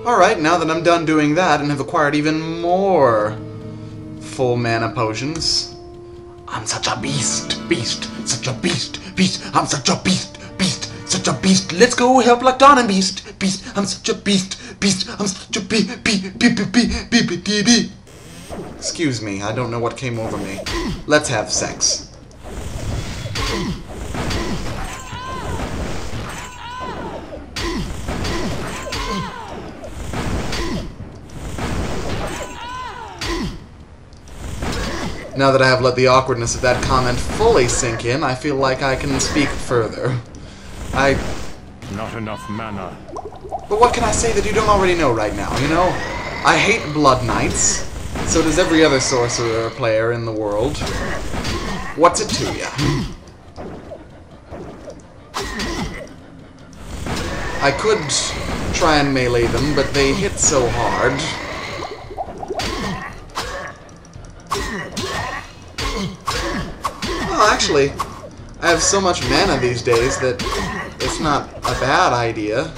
Alright, now that I'm done doing that and have acquired even more full mana potions, I'm such a beast, such a beast, I'm such a beast, such a beast. Let's go help Lockdown and beast, I'm such a beast, I'm such a beast. Excuse me, I don't know what came over me. Let's have sex. Now that I have let the awkwardness of that comment fully sink in, I feel like I can speak further. Not enough mana. But what can I say that you don't already know right now, you know? I hate Blood Knights. So does every other sorcerer player in the world. What's it to ya? I could try and melee them, but they hit so hard. Well, actually, I have so much mana these days that it's not a bad idea.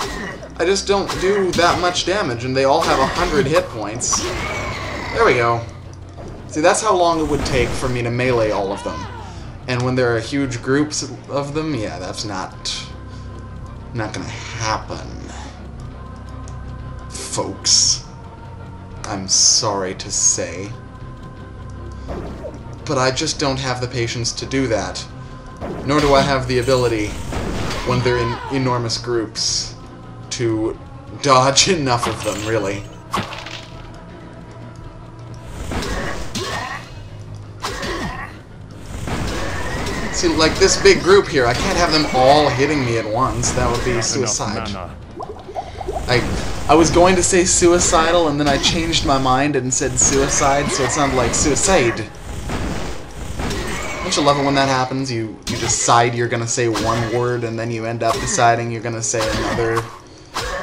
I just don't do that much damage, and they all have 100 hit points. There we go. See, that's how long it would take for me to melee all of them. And when there are huge groups of them, yeah, that's not gonna happen. Folks. I'm sorry to say. But I just don't have the patience to do that. Nor do I have the ability, when they're in enormous groups, to dodge enough of them, really. See, like this big group here, I can't have them all hitting me at once. That would be suicide. I was going to say suicidal, and then I changed my mind and said suicide, so it sounded like suicide. Don't you love it when that happens? You decide you're gonna say one word, and then you end up deciding you're gonna say another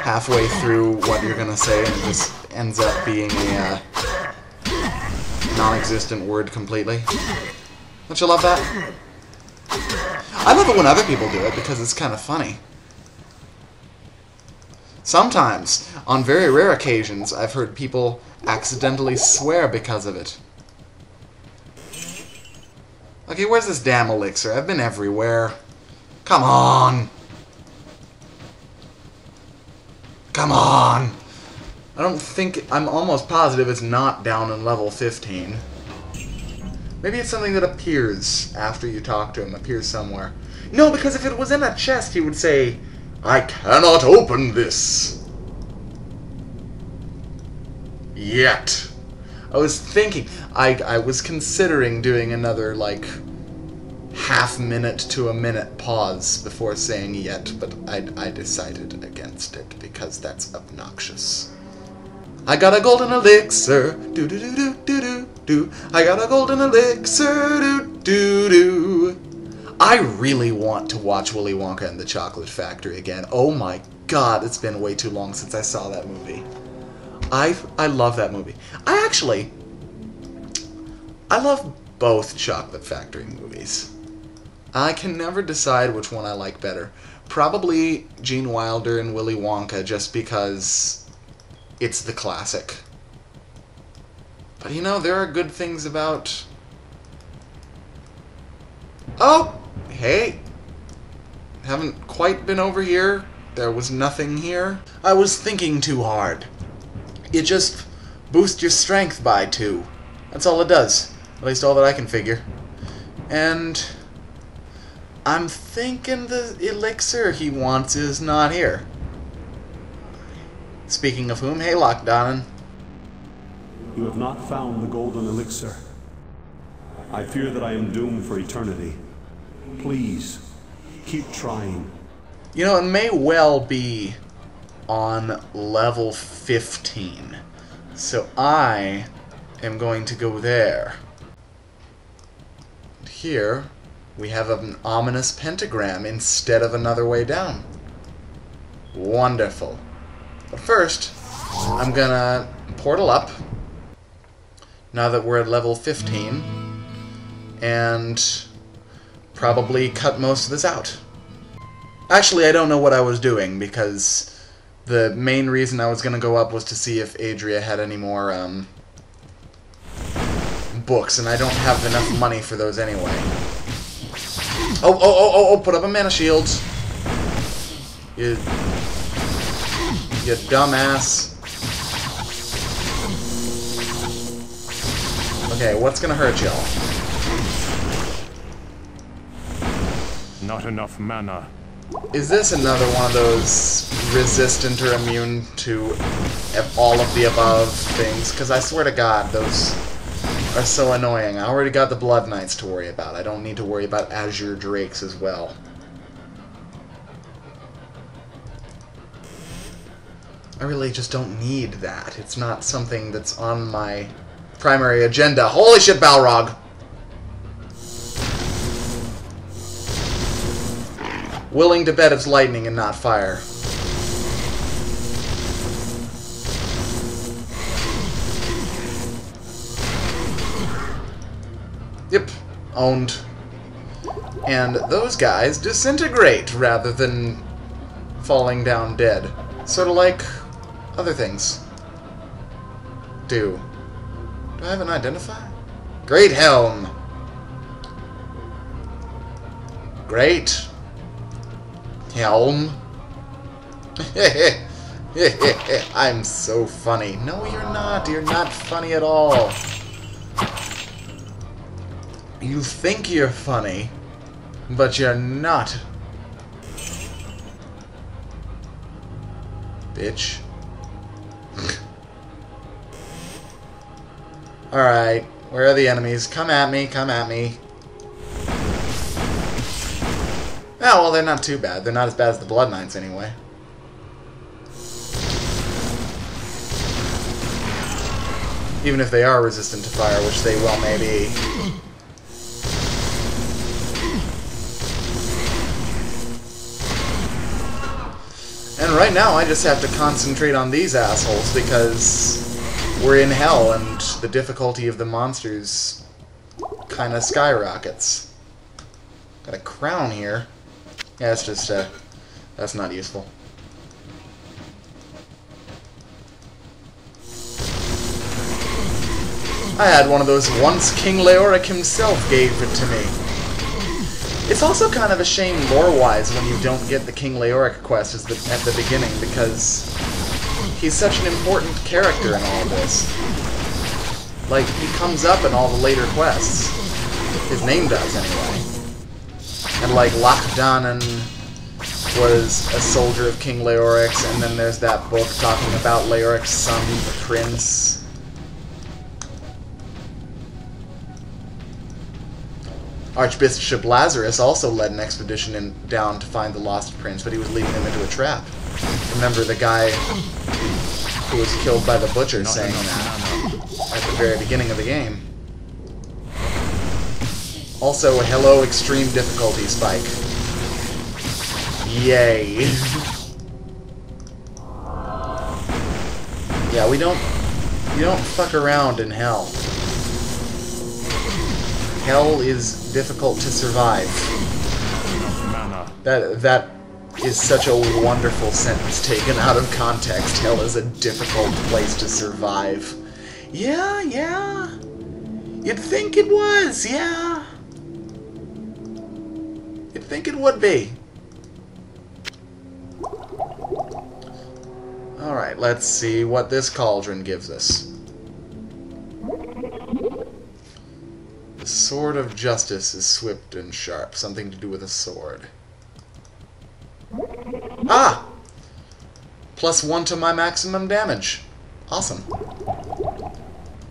halfway through what you're gonna say, and it just ends up being a non-existent word completely. Don't you love that? I love it when other people do it, because it's kind of funny. Sometimes, on very rare occasions, I've heard people accidentally swear because of it. Okay, where's this damn elixir? I've been everywhere. Come on! Come on! I don't think... I'm almost positive it's not down in level 15. Maybe it's something that appears after you talk to him. Appears somewhere. No, because if it was in a chest, he would say, I cannot open this. Yet. I was thinking, I was considering doing another, like, half-minute to a minute pause before saying yet, but I decided against it, because that's obnoxious. I got a golden elixir, do-do-do-do-do-do-do. I got a golden elixir, do-do-do. I really want to watch Willy Wonka and the Chocolate Factory again. Oh my god, it's been way too long since I saw that movie. I love that movie. I love both Chocolate Factory movies. I can never decide which one I like better. Probably Gene Wilder and Willy Wonka, just because it's the classic. But you know, there are good things about... Oh! Hey! Haven't quite been over here. There was nothing here. I was thinking too hard. It just boosts your strength by 2. That's all it does. At least all that I can figure. And I'm thinking the elixir he wants is not here. Speaking of whom, hey Lockdown. You have not found the golden elixir. I fear that I am doomed for eternity. Please, keep trying. You know, it may well be on level 15. So I am going to go there. Here, we have an ominous pentagram instead of another way down. Wonderful. But first, I'm gonna portal up, now that we're at level 15, and probably cut most of this out. Actually, I don't know what I was doing, because The main reason I was going to go up was to see if Adria had any more books, and I don't have enough money for those anyway. Oh, put up a mana shield. You dumbass. Okay, what's gonna hurt y'all? Not enough mana. Is this another one of those resistant or immune to all of the above things? Because I swear to God, those are so annoying. I already got the Blood Knights to worry about. I don't need to worry about Azure Drakes as well. I really just don't need that. It's not something that's on my primary agenda. Holy shit, Balrog! Willing to bet it's lightning and not fire. Yep, owned. And those guys disintegrate rather than falling down dead. Sort of like other things do. Do I have an identifier? Great Helm! Great Helm. I'm so funny. No, you're not. You're not funny at all. You think you're funny, but you're not. Bitch. Alright, where are the enemies? Come at me, come at me. Oh, well, they're not too bad. They're not as bad as the Blood Knights, anyway. Even if they are resistant to fire, which they well may be. And right now, I just have to concentrate on these assholes, because we're in hell, and the difficulty of the monsters kind of skyrockets. Got a crown here. Yeah, it's just, that's not useful. I had one of those once. King Leoric himself gave it to me. It's also kind of a shame lore-wise when you don't get the King Leoric quest at the beginning, because he's such an important character in all of this. Like, he comes up in all the later quests. His name does, anyway. And like Lochdannen was a soldier of King Leoric's, and then there's that book talking about Leoric's son, the prince. Archbishop Lazarus also led an expedition down to find the lost prince, but he was leading them into a trap. Remember the guy who was killed by the butcher saying that at the very beginning of the game. Also, hello, extreme difficulty spike. Yay. Yeah, we don't fuck around in hell. Hell is difficult to survive. That is such a wonderful sentence taken out of context. Hell is a difficult place to survive. Yeah. You'd think it was, yeah. You'd think it would be. Alright, let's see what this cauldron gives us. The Sword of Justice is swift and sharp. Something to do with a sword. Ah! +1 to my maximum damage. Awesome.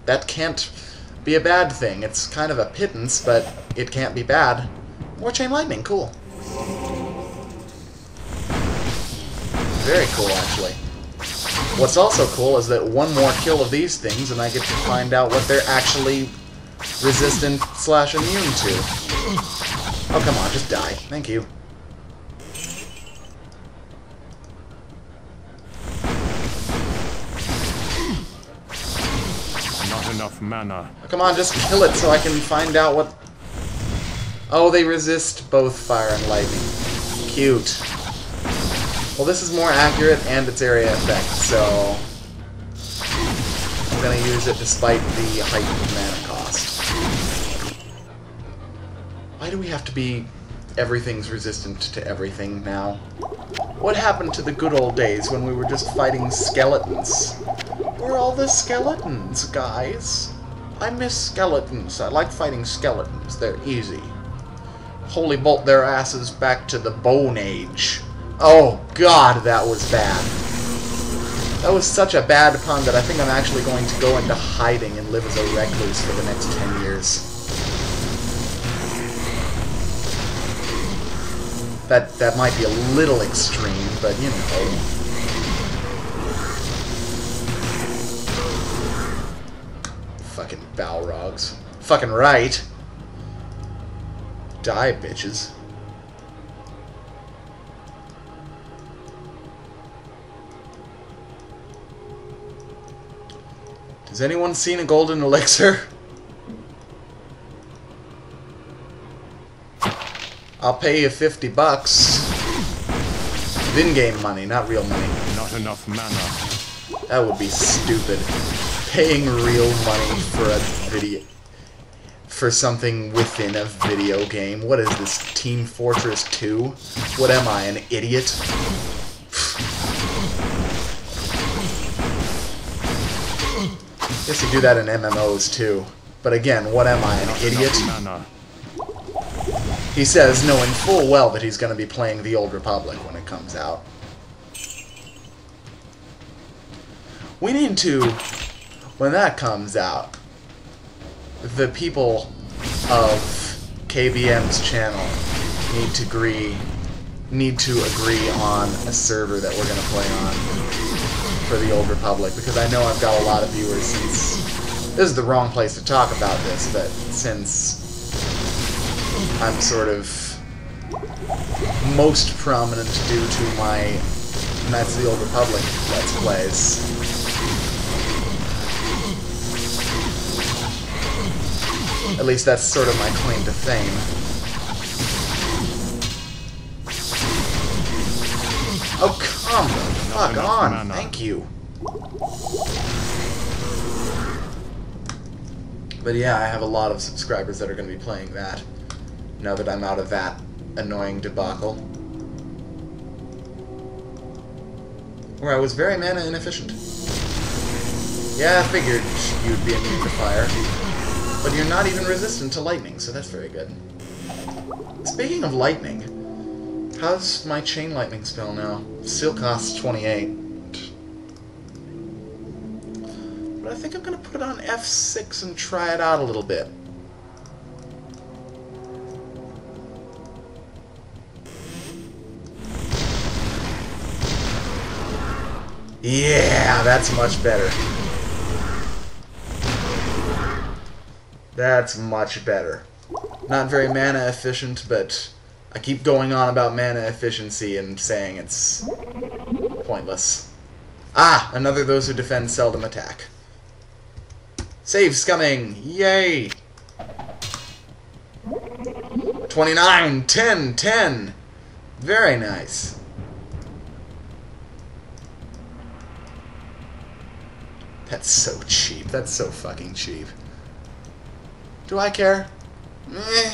That can't be a bad thing. It's kind of a pittance, but it can't be bad. More Chain Lightning, cool. Very cool, actually. What's also cool is that one more kill of these things and I get to find out what they're actually resistant / immune to. Oh, come on, just die. Thank you. Not enough mana. Oh, come on, just kill it so I can find out what... Oh, they resist both fire and lightning. Cute. Well, this is more accurate and it's area effect, so I'm gonna use it despite the heightened mana cost. Why do we have to be everything's resistant to everything now? What happened to the good old days when we were just fighting skeletons? Where are all the skeletons, guys? I miss skeletons. I like fighting skeletons. They're easy. Holy bolt their asses back to the Bone Age. Oh god, that was bad. That was such a bad pun that I think I'm actually going to go into hiding and live as a recluse for the next 10 years. That might be a little extreme, but you know. Fucking Balrogs. Fucking right. Die, bitches. Has anyone seen a golden elixir? I'll pay you $50. In-game money, not real money. Not enough mana. That would be stupid. Paying real money for a video... for something within a video game. What is this, Team Fortress 2? What am I, an idiot? Guess you do that in MMOs too. But again, what am I, an idiot? He says, knowing full well that he's going to be playing the Old Republic when it comes out. We need to, when that comes out, the people of KBM's channel need to agree on a server that we're going to play on for the Old Republic, because I know I've got a lot of viewers since... This is the wrong place to talk about this, but since I'm sort of most prominent due to my Knights of the Old Republic Let's Plays. At least that's sort of my claim to fame. Oh, come the fuck on! Thank you! But yeah, I have a lot of subscribers that are going to be playing that, now that I'm out of that annoying debacle. Where I was very mana inefficient. Yeah, I figured you'd be immune to fire. But you're not even resistant to lightning, so that's very good. Speaking of lightning, how's my chain lightning spell now? Still costs 28. But I think I'm going to put it on F6 and try it out a little bit. Yeah, that's much better. That's much better. Not very mana efficient, but I keep going on about mana efficiency and saying it's pointless. Ah! Another those who defend seldom attack. Save's coming! Yay! 29! 10! 10! Very nice. That's so cheap. That's so fucking cheap. Do I care? Meh.